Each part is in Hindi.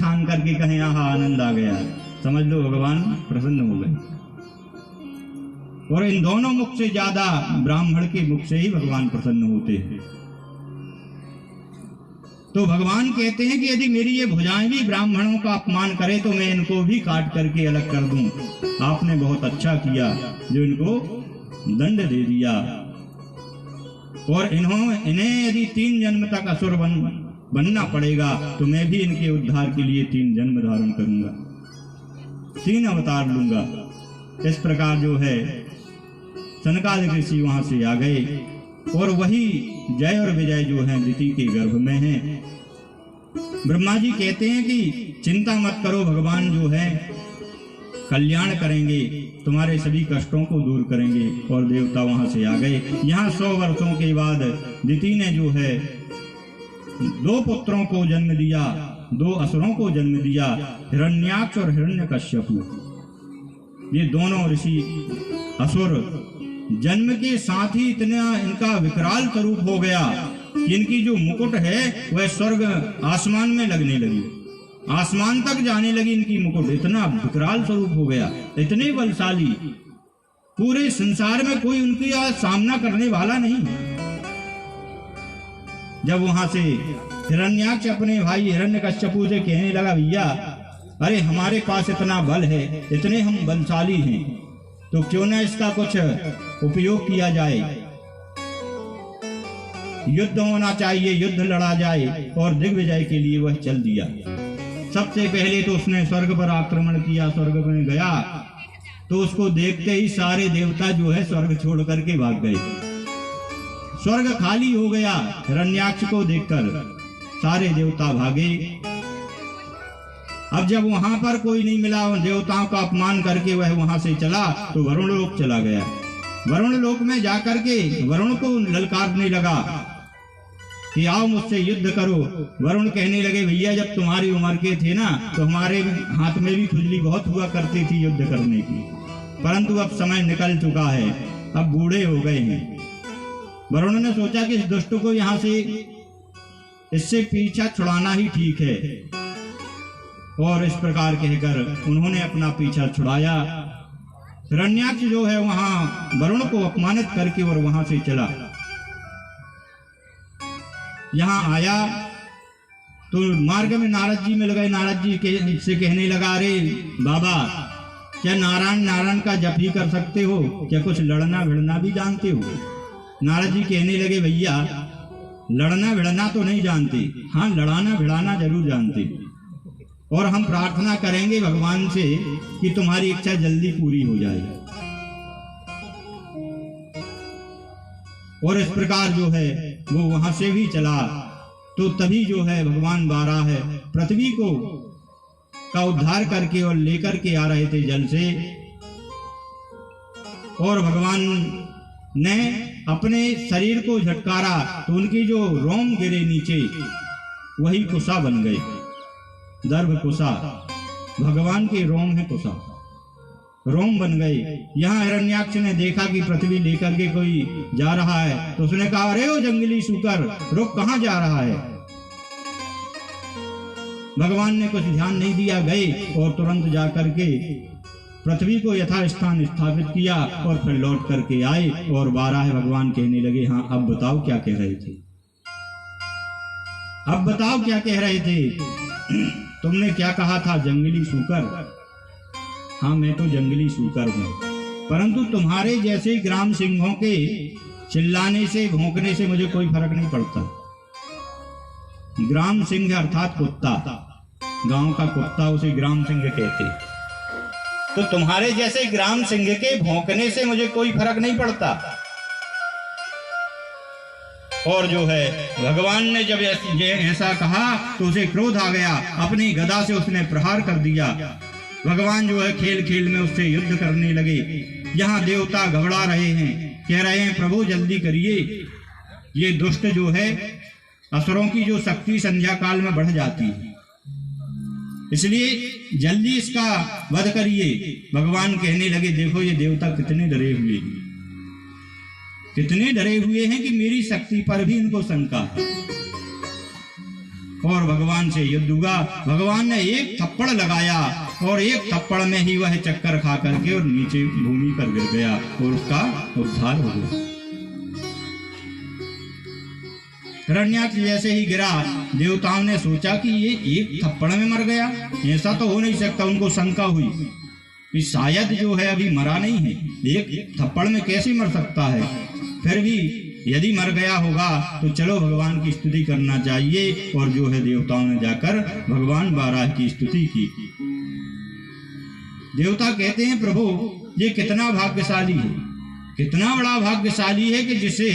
ठान करके कहें आहा आनंद आ गया, समझ लो भगवान प्रसन्न हो गए। और इन दोनों मुख से ज्यादा ब्राह्मण के मुख से ही भगवान प्रसन्न होते हैं। तो भगवान कहते हैं कि यदि मेरी ये भुजाएं भी ब्राह्मणों का अपमान करे तो मैं इनको भी काट करके अलग कर दूं। आपने बहुत अच्छा किया जो इनको दंड दे दिया। और इन्हें यदि 3 जन्म तक असुर बनना पड़ेगा तो मैं भी इनके उद्धार के लिए 3 जन्म धारण करूंगा, 3 अवतार लूंगा। इस प्रकार जो है सनकादिक ऋषि वहां से आ गए और वही जय और विजय जो है दिति के गर्भ में हैं। ब्रह्मा जी कहते हैं कि चिंता मत करो, भगवान जो है कल्याण करेंगे, तुम्हारे सभी कष्टों को दूर करेंगे। और देवता वहां से आ गए। यहाँ 100 वर्षों के बाद दिति ने जो है 2 पुत्रों को जन्म दिया, 2 असुरों को जन्म दिया, हिरण्याक्ष और हिरण्यकश्यप। ये दोनों ऋषि असुर जन्म के साथ ही इतना इनका विकराल स्वरूप हो गया कि इनकी जो मुकुट है वह स्वर्ग आसमान में लगने लगी, आसमान तक जाने लगी इनकी मुकुट। इतना विकराल स्वरूप हो गया, इतने बलशाली, पूरे संसार में कोई उनकी सामना करने वाला नहीं। जब वहां से हिरण्याक्ष अपने भाई हिरण्यकश्यपु से कहने लगा, भैया अरे हमारे पास इतना बल है, इतने हम बलशाली हैं, तो क्यों ना इसका कुछ उपयोग किया जाए, युद्ध होना चाहिए, युद्ध लड़ा जाए। और दिग्विजय के लिए वह चल दिया। सबसे पहले तो उसने स्वर्ग पर आक्रमण किया, स्वर्ग में गया तो उसको देखते ही सारे देवता जो है स्वर्ग छोड़ करके भाग गए, स्वर्ग खाली हो गया। हिरण्याक्ष को देखकर सारे देवता भागे। अब जब वहां पर कोई नहीं मिला, देवताओं का अपमान करके वह वहां से चला तो वरुण लोक चला गया। वरुण लोक में जाकर के वरुण को ललकारने लगा कि आओ मुझसे युद्ध करो। वरुण कहने लगे, भैया जब तुम्हारी उम्र के थे ना तो हमारे हाथ में भी खुजली बहुत हुआ करती थी युद्ध करने की, परंतु अब समय निकल चुका है, अब बूढ़े हो गए हैं। वरुण ने सोचा कि इस दुष्ट को यहाँ से इससे पीछा छुड़ाना ही ठीक है, और इस प्रकार कहकर उन्होंने अपना पीछा छुड़ाया। हिरण्याक्ष जो है वहां वरुण को अपमानित करके और वहां से चला। यहाँ आया तो मार्ग में नारद जी मिल गए। नारद जी से कहने लगा, अरे बाबा क्या नारायण नारायण का जप ही कर सकते हो, क्या कुछ लड़ना भिड़ना भी जानते हो? नारद जी कहने लगे, भैया लड़ना भिड़ना तो नहीं जानते, हाँ लड़ाना भिड़ाना जरूर जानते, और हम प्रार्थना करेंगे भगवान से कि तुम्हारी इच्छा जल्दी पूरी हो जाए। और इस प्रकार जो है वो वहां से भी चला तो तभी जो है भगवान बारह है पृथ्वी को का उद्धार करके और लेकर के आ रहे थे जल से। और भगवान ने अपने शरीर को झटकारा तो उनकी जो रोम गिरे नीचे वही कुसा बन गए, दर्भ कुसा, भगवान के रोम है कुसा, रोम बन गए। यहाँ हिरण्याक्ष ने देखा कि पृथ्वी लेकर के कोई जा रहा है तो उसने कहा, अरे ओ जंगली सूकर, रुक, कहाँ जा रहा है? भगवान ने कुछ ध्यान नहीं दिया, गए और तुरंत जाकर के पृथ्वी को यथास्थान स्थापित किया और फिर लौट करके आए। और बारह भगवान कहने लगे, हाँ अब बताओ क्या कह रहे थे, अब बताओ क्या कह रहे थे, तुमने क्या कहा था जंगली सूकर? हाँ मैं तो जंगली सूकर हूं, परंतु तुम्हारे जैसे ग्राम सिंहों के चिल्लाने से भौंकने से मुझे कोई फर्क नहीं पड़ता। ग्राम सिंह अर्थात कुत्ता, गांव का कुत्ता उसे ग्राम सिंह कहते। तो तुम्हारे जैसे ग्राम सिंह के भौंकने से मुझे कोई फर्क नहीं पड़ता। और जो है भगवान ने जब ऐसा कहा तो उसे क्रोध आ गया, अपनी गदा से उसने प्रहार कर दिया। भगवान जो है खेल खेल में उससे युद्ध करने लगे। यहाँ देवता घबरा रहे हैं, कह रहे हैं प्रभु जल्दी करिए, ये दुष्ट जो है असुरों की जो शक्ति संध्या काल में बढ़ जाती है, इसलिए जल्दी इसका वध करिए। भगवान कहने लगे, देखो ये देवता कितने डरे हुए हैं, कितने डरे हुए हैं कि मेरी शक्ति पर भी इनको शंका है। और भगवान से युद्ध हुआ। भगवान ने एक थप्पड़ लगाया और एक थप्पड़ में ही वह चक्कर खा करके और नीचे भूमि पर गिर गया और उसका उद्धार हो गया। हिरण्याक्ष जैसे ही गिरा, देवताओं ने सोचा कि ये एक थप्पड़ में मर गया, ऐसा तो हो नहीं सकता। उनको शंका हुई कि शायद जो है अभी मरा नहीं है, एक थप्पड़ में कैसे मर सकता है। फिर भी यदि मर गया होगा तो चलो भगवान की स्तुति करना चाहिए। और जो है देवताओं ने जाकर भगवान वाराह की स्तुति की। देवता कहते हैं, प्रभु ये कितना भाग्यशाली है, कितना बड़ा भाग्यशाली है कि जिसे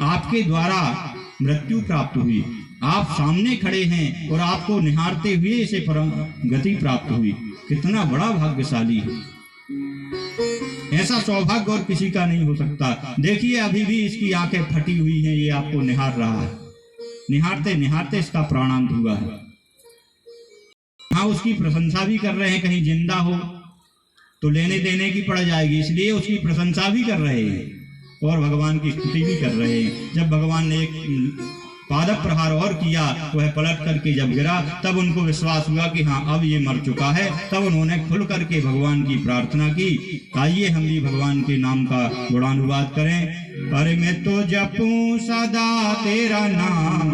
आपके द्वारा मृत्यु प्राप्त हुई। आप सामने खड़े हैं और आपको निहारते हुए इसे परम गति प्राप्त हुई। कितना बड़ा भाग्यशाली है। ऐसा सौभाग्य और किसी का नहीं हो सकता। देखिए अभी भी इसकी आंखें फटी हुई हैं, ये आपको निहार रहा है। निहारते निहारते इसका प्राणांत हुआ है। हाँ, उसकी प्रशंसा भी कर रहे हैं, कहीं जिंदा हो तो लेने देने की पड़ जाएगी, इसलिए उसकी प्रशंसा भी कर रहे हैं और भगवान की स्तुति भी कर रहे हैं। जब भगवान ने एक पादप प्रहार और किया, वह पलट करके जब गिरा, तब उनको विश्वास हुआ कि हाँ अब ये मर चुका है। तब उन्होंने खुल करके भगवान की प्रार्थना की। आइए हम भी भगवान के नाम का गुणानुवाद करें। अरे मैं तो जपूं सदा तेरा नाम,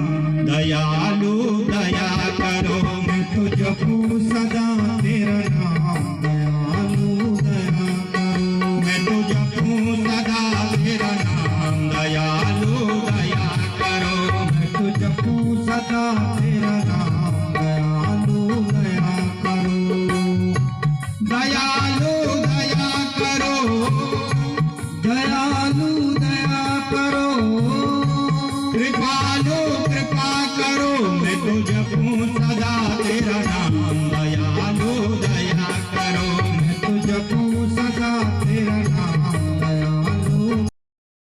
दयालु दया करो। मैं तो जपूं सदा तेरा नाम, दयालु दया करो। मैं तो जपूं सदा तेरा नाम, दयालु दया करो। मैं तो जपूं सदा तेरा नाम, दयालु दया करो। दयालु दया करो, दयालु दया करो। कृपालु कृपा करो। मैं तो जपूं सदा तेरा नाम, दयालु दया करो। मैं तो जपूं सदा तेरा नाम, दयालु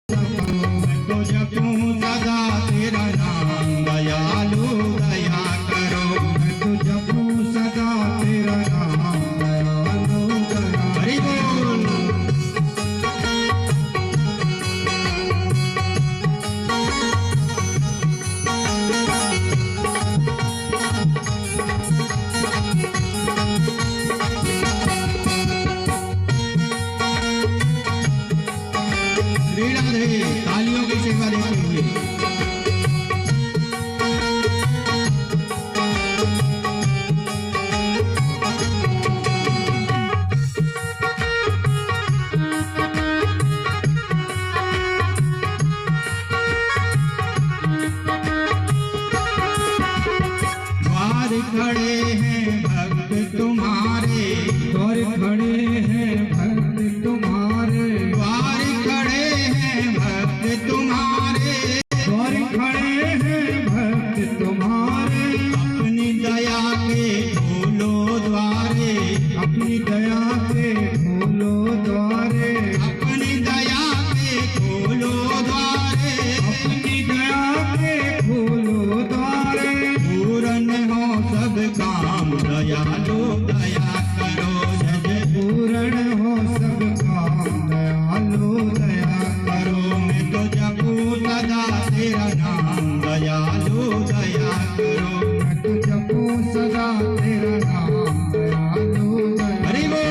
करो। मैं तो जपूं सदा तेरा नाम, दयालु दया करो। मैं तो जपूं सदा तेरा नाम, दयालु दया। हरि बोल। श्री राधे। तालियों की सेवा देते हुए द्वार खड़े हैं भक्त तुम्हारे, द्वार खड़े हैं भक्त तुम्हारे। द्वार खड़े हैं भक्त तुम्हारे, द्वार खड़े हैं भक्त तुम्हारे। अपनी दया के खोलो द्वारे, अपनी दया के खोलो द्वारे। अपनी दया के खोलो द्वारे, अपनी दया के खोलो द्वारे। पूर्ण हो सब काम, दयालु दया करो। जय पूर्ण हो सब काम, दयालु दया करो। मैं तो जपूं सदा तेरा नाम, दयालु दया करो। मैं तो जपूं सदा तेरा नाम, दयालु दया। हरि बोल।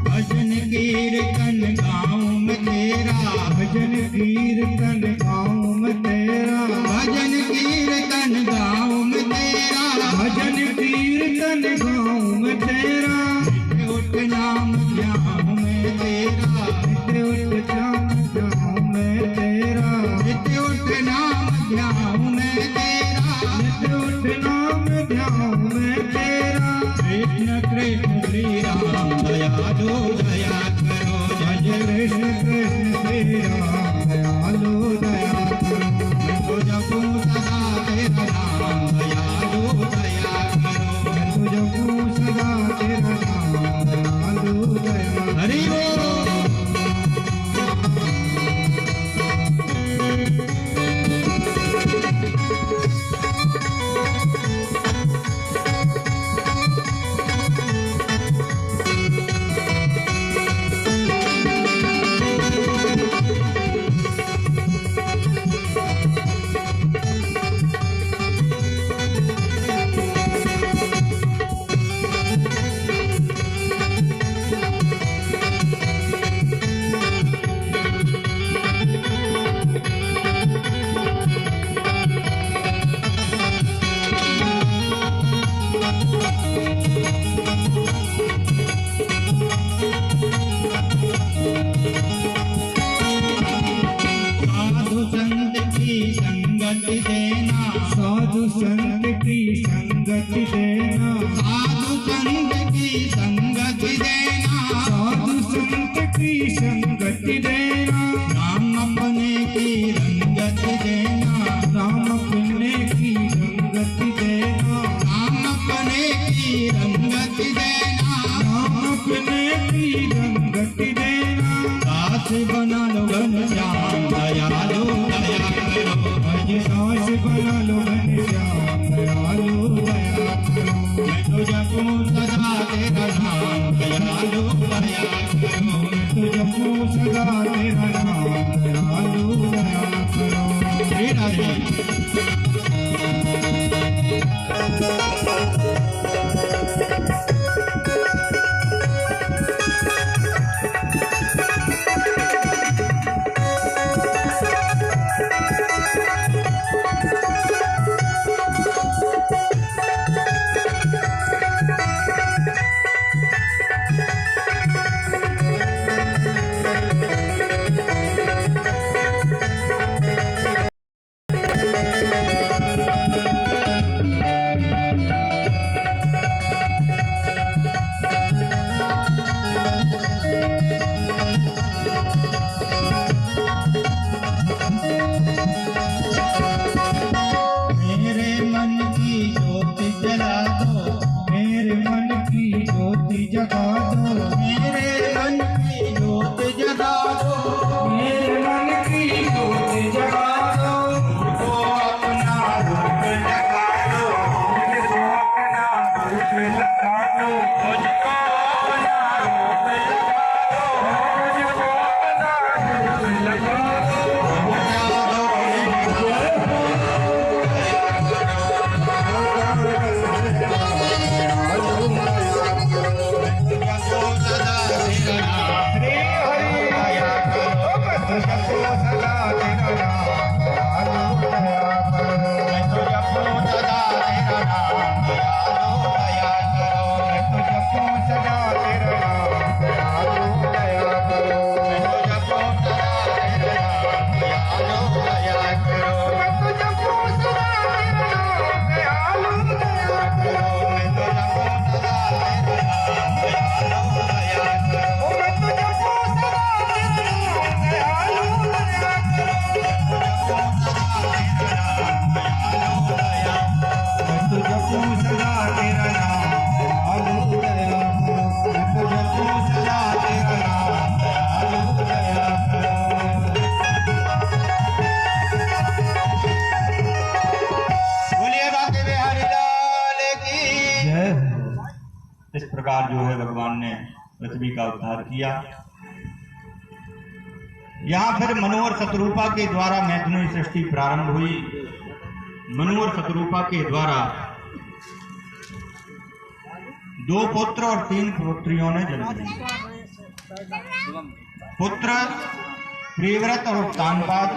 भजन कीर्तन गाँव में तेरा, भजन कीर्तन गाँव में तेरा। भजन कीर्तन गाँव में तेरा, भजन कीर्तन गाँव में तेरा। नित्य उठ नाम ध्यान में तेरा, नित्य उठ नाम ध्यान में तेरा। नित्य उठ नाम ध्यान में तेरा, नित्य उठ नाम ध्यान में तेरा। दयालु दया करो। भज कृष्ण कृष्ण श्री राम दयालु दया करो। मैं तो जपूं सदा तेरा नाम दयालु दया करो। मैं तो जपूं सदा तेरा नाम दयालु दया करो। हरि बोल। साधु संत की संगति देना। साधु संत की संगति देना। साधु संत की संगति देना। राम अपने की रंगत देना। राम अपने की संगति देना। राम अपने की रंगत देना। राम अपने की संगति देना। दास बना लो घनश्याम दयालु दया करो। भज दास बना लो घनश्याम दयालु दया करो। मैं तो जपूं सदा तेरा नाम दयालु दया करो। मैं तो जपूं सदा तेरा नाम दयालु दया करो। श्री राधे। जगा दो, मेरे मन की ज्योत जगा दो, मेरे मन की ज्योत जगा दो, मुझको अपना रूप लगा दो, मुझको अपना रूप लगा दो, मुझको अपना रूप लगा दो, मुझको अपना रूप लगा दो। श्री हरि जपो सदा तेरा नाम दयालु दया करो। मैं तो जपो सदा तेरा नाम दयालु दया करो। मैं तो जपो सदा तेरा नाम दयालु दया करो। मैं तो जपो सदा तेरा नाम दयालु दया करो। मैं तो जपो सदा तेरा नाम दयालु दया करो। मैं तो जपो सदा तेरा नाम दयालु दया करो। मैं तो जपो सदा तेरा नाम दयालु दया करो। मैं तो जपो सदा तेरा नाम दयालु दया करो। बोलिए बाके बिहारी लाल की जय इस प्रकार जो है भगवान ने पृथ्वी का उद्धार किया। यहाँ फिर मनु और शत्रुपा के द्वारा मैथुनी सृष्टि प्रारंभ हुई। मनु और शत्रुपा के द्वारा 2 पुत्र और 3 पुत्रियों ने जन्म लिया। पुत्र प्रियव्रत और उत्तानपाद,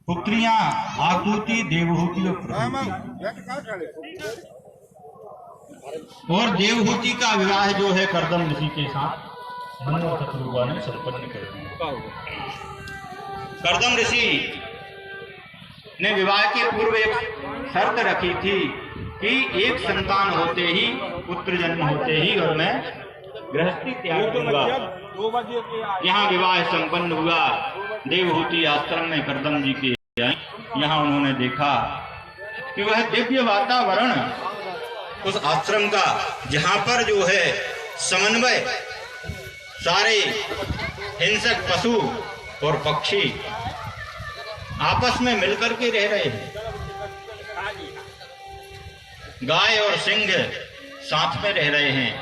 पुत्रियां आकुति, देवहूति और प्रसूति। और देवहूति का विवाह जो है कर्दम ऋषि के साथ मनु और शत्रुपा ने संपन्न कर दिया। कर्दम ऋषि ने विवाह के पूर्व एक शर्त रखी थी कि एक संतान होते ही, पुत्र जन्म होते ही और मैं गृहस्थी त्याग दूंगा। यहाँ विवाह संपन्न हुआ। देवहूति आश्रम में करदम जी के आए। यहाँ उन्होंने देखा कि वह दिव्य वातावरण उस आश्रम का, जहाँ पर जो है समन्वय सारे हिंसक पशु और पक्षी आपस में मिलकर के रह रहे हैं। गाय और सिंह साथ में रह रहे हैं।